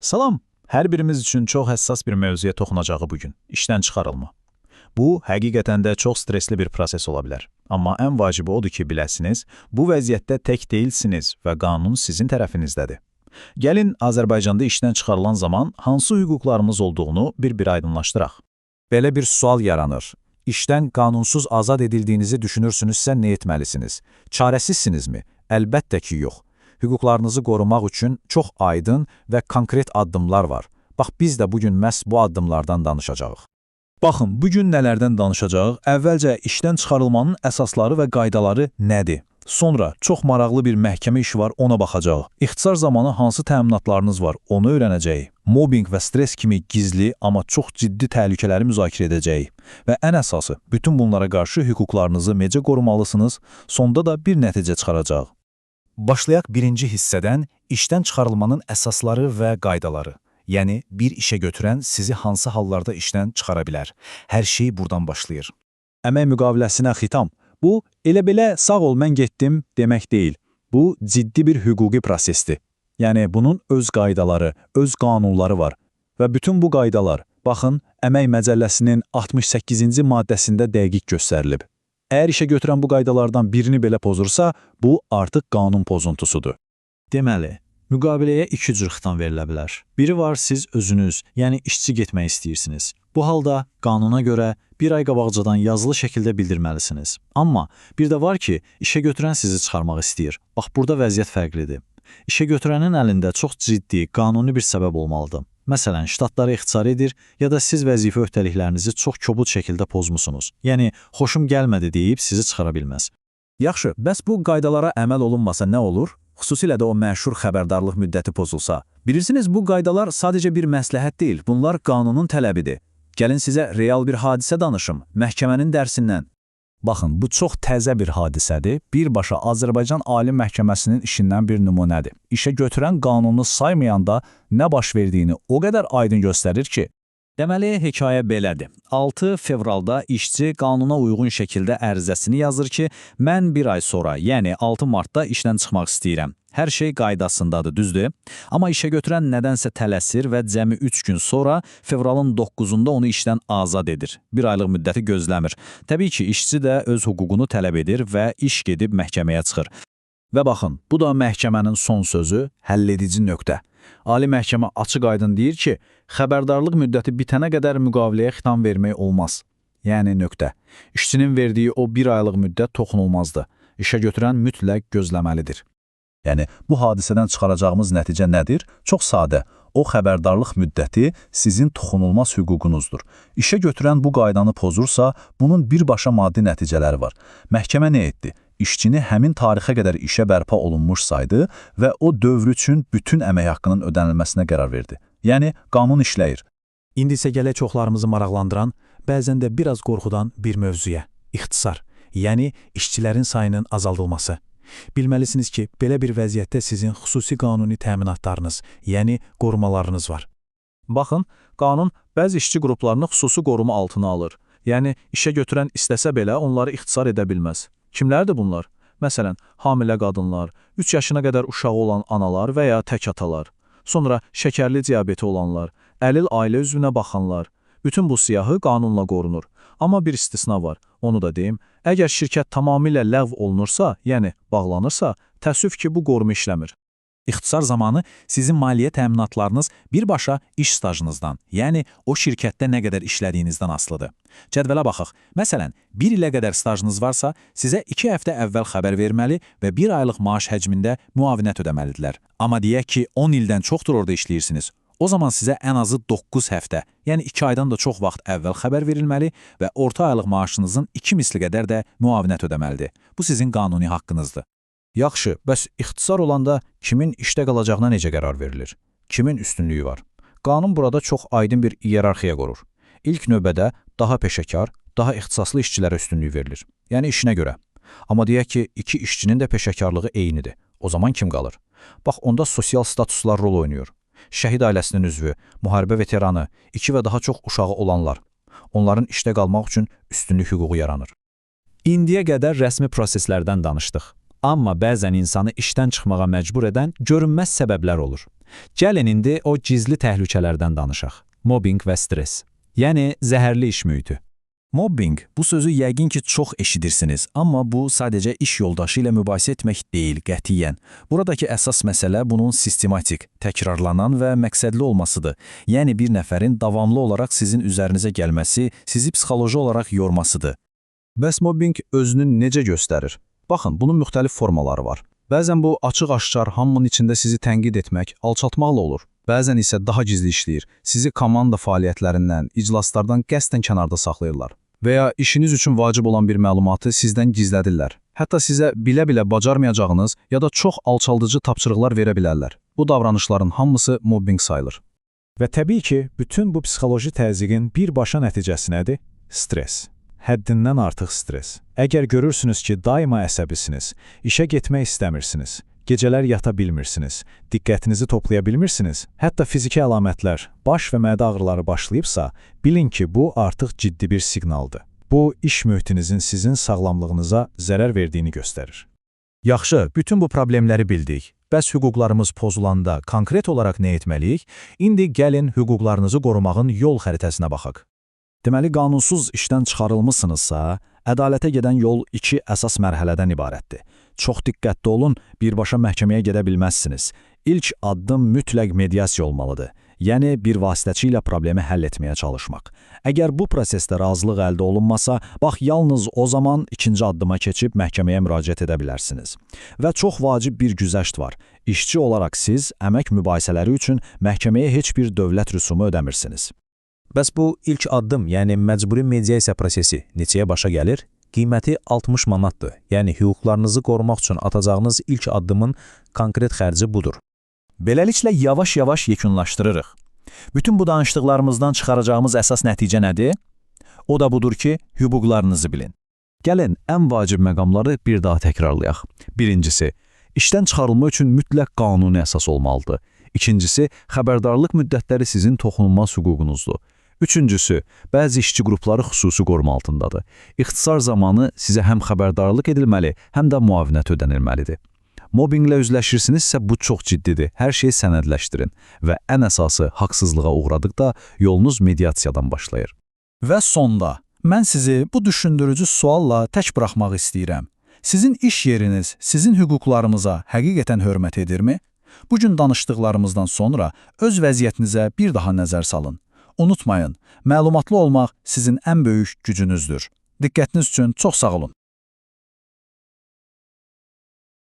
Salam, hər birimiz üçün çox həssas bir mövzuya toxunacağı bugün, işdən çıxarılma. Bu, həqiqətən də çox stresli bir proses ola bilər. Amma ən vacibi odur ki, biləsiniz, bu vəziyyətdə tək deyilsiniz və qanun sizin tərəfinizdədir. Gəlin, Azərbaycanda işdən çıxarılan zaman hansı hüquqlarımız olduğunu bir-bir aydınlaşdıraq. Belə bir sual yaranır. İşdən qanunsuz azad edildiyinizi düşünürsünüzsə nə etməlisiniz? Çarəsizsinizmi? Əlbəttə ki, yox. Hüquqlarınızı qorumaq üçün çox aydın və konkret addımlar var. Bax, biz də bugün məhz bu addımlardan danışacağıq. Baxın, bugün nələrdən danışacağıq? Əvvəlcə işdən çıxarılmanın əsasları və qaydaları nədir? Sonra çox maraqlı bir məhkəmə işi var, ona baxacağıq. İxtisar zamanı hansı təminatlarınız var, onu öyrənəcəyik. Mobbing və stres kimi gizli, amma çox ciddi təhlükələri müzakirə edəcəyik. Və ən əsası, bütün bunlara qarşı hüquqlarınızı necə qorumalısınız, sonda da bir nəticə çıxaracağıq. Başlayaq birinci hissədən işdən çıxarılmanın əsasları və qaydaları. Yəni, bir işə götürən sizi hansı hallarda işdən çıxara bilər. Hər şey buradan başlayır. Əmək müqaviləsinə xitam. Bu, elə-belə sağ ol, mən getdim demək deyil. Bu, ciddi bir hüquqi prosesdir. Yəni, bunun öz qaydaları, öz qanunları var. Və bütün bu qaydalar, baxın, Əmək Məcəlləsinin 68-ci maddəsində dəqiq göstərilib. Əgər işə götürən bu qaydalardan birini belə pozursa, bu artıq qanun pozuntusudur. Deməli, müqaviləyə iki cür xitam verilə bilər. Biri var, siz özünüz, yəni işçi getmək istəyirsiniz. Bu halda qanuna görə bir ay qabaqcadan yazılı şəkildə bildirməlisiniz. Amma bir də var ki, işə götürən sizi çıxarmaq istəyir. Bax, burada vəziyyət fərqlidir. İşə götürənin əlində çox ciddi, qanuni bir səbəb olmalıdır. Məsələn, ştatları ixtisar edir ya da siz vəzifə öhdəliklərinizi çox kobud şəkildə pozmusunuz. Yəni, xoşum gəlmədi deyib sizi çıxara bilməz. Yaxşı, bəs bu qaydalara əməl olunmasa nə olur? Xüsusilə də o məşhur xəbərdarlıq müddəti pozulsa. Bilirsiniz, bu qaydalar sadəcə bir məsləhət deyil, bunlar qanunun tələbidir. Gəlin sizə real bir hadisə danışım, məhkəmənin dərsindən. Baxın, bu çox təzə bir hadisədir. Birbaşa Azərbaycan Ali Məhkəməsinin işindən bir nümunədir. İşə götürən qanunu saymayanda nə baş verdiyini o qədər aydın göstərir ki, Deməli, hekayə belədir. 6 fevralda işçi qanuna uyğun şəkildə ərizəsini yazır ki, mən bir ay sonra, yəni 6 martda işdən çıxmaq istəyirəm. Hər şey qaydasındadır, düzdür? Amma işə götürən nədənsə tələsir və cəmi 3 gün sonra fevralın 9-unda onu işdən azad edir. Bir aylıq müddəti gözləmir. Təbii ki, işçi də öz hüququnu tələb edir və iş gedib məhkəməyə çıxır. Və baxın, bu da məhkəmənin son sözü, həlledici nöqtə. Ali Məhkəmə açıq aydın deyir ki, xəbərdarlıq müddəti bitənə qədər müqaviləyə xitam vermək olmaz. Yəni nöqtə. İşçinin verdiyi o bir aylıq müddət toxunulmazdır. İşə götürən mütləq gözləməlidir. Yəni, bu hadisədən çıxaracağımız nəticə nədir? Çox sadə. O xəbərdarlıq müddəti sizin toxunulmaz hüququnuzdur. İşə götürən bu qaydanı pozursa, bunun birbaşa maddi nəticələri var. Məhkəmə nə etdi? İşçini həmin tarixə qədər işə bərpa olunmuş saydı və o dövr üçün bütün əmək haqqının ödənilməsinə qərar verdi. Yəni, qanun işləyir. İndi isə gələk çoxlarımızı maraqlandıran, bəzən də biraz qorxudan bir mövzuya, ixtisar, yəni işçilərin sayının azaldılması. Bilməlisiniz ki, belə bir vəziyyətdə sizin xüsusi qanuni təminatlarınız, yəni qorumalarınız var. Baxın, qanun bəzi işçi qruplarını xüsusi qoruma altına alır. Yəni, işə götürən istəsə belə onları ixtisar edə bilməz. Kimlərdir bunlar? Məsələn, hamilə qadınlar, 3 yaşına qədər uşağı olan analar və ya tək atalar, sonra şəkərli diabeti olanlar, əlil ailə üzvünə baxanlar. Bütün bu siyahı qanunla qorunur. Amma bir istisna var, onu da deyim. Əgər şirkət tamamilə ləğv olunursa, yəni bağlanırsa, təəssüf ki, bu qoruma işləmir. İxtisar zamanı sizin maliyyə təminatlarınız birbaşa iş stajınızdan, yəni o şirkətdə nə qədər işlədiyinizdən asılıdır. Cədvələ baxaq. Məsələn, 1 ilə qədər stajınız varsa, sizə 2 həftə əvvəl xəbər verməli və 1 aylıq maaş həcmində müavinət ödəməlidirlər. Amma deyək ki, 10 ildən çoxdur orada işləyirsiniz. O zaman sizə ən azı 9 həftə, yəni 2 aydan da çox vaxt əvvəl xəbər verilməli və orta aylıq maaşınızın 2 misli qədər də müavinət ödəməlidir. Bu sizin qanuni haqqınızdır. Yaxşı, bəs ixtisar olanda kimin işdə qalacağına necə qərar verilir? Kimin üstünlüyü var? Qanun burada çox aydın bir iyerarxiya qorur. İlk növbədə daha peşəkar, daha ixtisaslı işçilərə üstünlük verilir. Yəni işinə görə. Amma deyək ki, 2 işçinin də peşəkarlığı eynidir. O zaman kim qalır? Bax, onda sosial statuslar rol oynayır. Şəhid ailəsinin üzvü, müharibə veteranı, 2 və daha çox uşağı olanlar. Onların işdə qalmaq üçün üstünlük hüququ yaranır. İndiyə qədər rəsmi proseslərdən danışdıq. Amma bəzən insanı işdən çıxmağa məcbur edən görünməz səbəblər olur. Gəlin indi o gizli təhlükələrdən danışaq. Mobbing və stres. Yəni zəhərli iş mühiti. Mobbing, bu sözü yəqin ki, çox eşidirsiniz, amma bu sadəcə iş yoldaşı ilə mübahisə etmək deyil, qətiyyən. Buradakı əsas məsələ bunun sistematik, təkrarlanan və məqsədli olmasıdır. Yəni bir nəfərin davamlı olaraq sizin üzərinizə gəlməsi, sizi psixoloji olaraq yormasıdır. Bəs mobbing özünü necə göstərir? Baxın, bunun müxtəlif formaları var. Bəzən bu açıq-aşkar hamının içində sizi tənqid etmək, alçaltmaqla olur. Bəzən isə daha gizli işləyir. Sizi komanda fəaliyyətlərindən, iclaslardan qəsdən kənarda saxlayırlar. Və ya işiniz üçün vacib olan bir məlumatı sizdən gizlədirlər. Hətta sizə bilə-bilə bacarmayacağınız ya da çox alçaldıcı tapşırıqlar verə bilərlər. Bu davranışların hamısı mobbing sayılır. Və təbii ki, bütün bu psixoloji təzyiqin birbaşa nəticəsi nədir? Stres. Həddindən artıq stres. Əgər görürsünüz ki, daima əsəbisiniz, işə getmək istəmirsiniz, gecələr yata bilmirsiniz, diqqətinizi toplaya bilmirsiniz, hətta fiziki əlamətlər, baş və mədə ağrıları başlayıbsa, bilin ki, bu artıq ciddi bir siqnaldır. Bu, iş mühitinizin sizin sağlamlığınıza zərər verdiyini göstərir. Yaxşı, bütün bu problemləri bildik. Bəs hüquqlarımız pozulanda konkret olaraq nə etməliyik? İndi gəlin hüquqlarınızı qorumağın yol xəritəsinə baxaq. Deməli, qanunsuz işdən çıxarılmısınızsa, ədalətə gedən yol 2 əsas mərhələdən ibarətdir. Çox diqqətli olun, birbaşa məhkəməyə gedə bilməzsiniz. İlk addım mütləq mediasiya olmalıdır. Yəni, bir vasitəçi ilə problemi həll etməyə çalışmaq. Əgər bu prosesdə razılıq əldə olunmasa, bax, yalnız o zaman ikinci addıma keçib məhkəməyə müraciət edə bilərsiniz. Və çox vacib bir güzəşt var. İşçi olaraq siz əmək mübahisələri üçün məhkəməyə heç bir dövlət rüsumu ödəmirsiniz. Bəs bu ilk addım, yəni məcburi mediasiya prosesi neçəyə başa gəlir? Qiyməti 60 manatdır. Yəni hüquqlarınızı qorumaq üçün atacağınız ilk addımın konkret xərci budur. Beləliklə yavaş-yavaş yekunlaşdırırıq. Bütün bu danışdıqlarımızdan çıxaracağımız əsas nəticə nədir? O da budur ki, hüquqlarınızı bilin. Gəlin, ən vacib məqamları bir daha təkrarlayaq. Birincisi, işdən çıxarılma üçün mütləq qanuni əsas olmalıdır. İkincisi, xəbərdarlıq müddətləri sizin toxunulmaz hüququnuzdur. Üçüncüsü, bəzi işçi qrupları xüsusi qoruma altındadır. İxtisar zamanı sizə həm xəbərdarlıq edilməli, həm də müavinət ödənilməlidir. Mobbinglə üzləşirsinizsə bu çox ciddidir. Hər şeyi sənədləşdirin və ən əsası haqsızlığa uğradıqda yolunuz mediasiyadan başlayır. Və sonda, mən sizi bu düşündürücü sualla tək buraxmaq istəyirəm. Sizin iş yeriniz sizin hüquqlarımıza həqiqətən hörmət edirmi? Bugün danışdıqlarımızdan sonra öz vəziyyətinizə bir daha nəzər salın. Unutmayın, məlumatlı olmaq sizin ən böyük gücünüzdür. Diqqətiniz üçün çox sağ olun.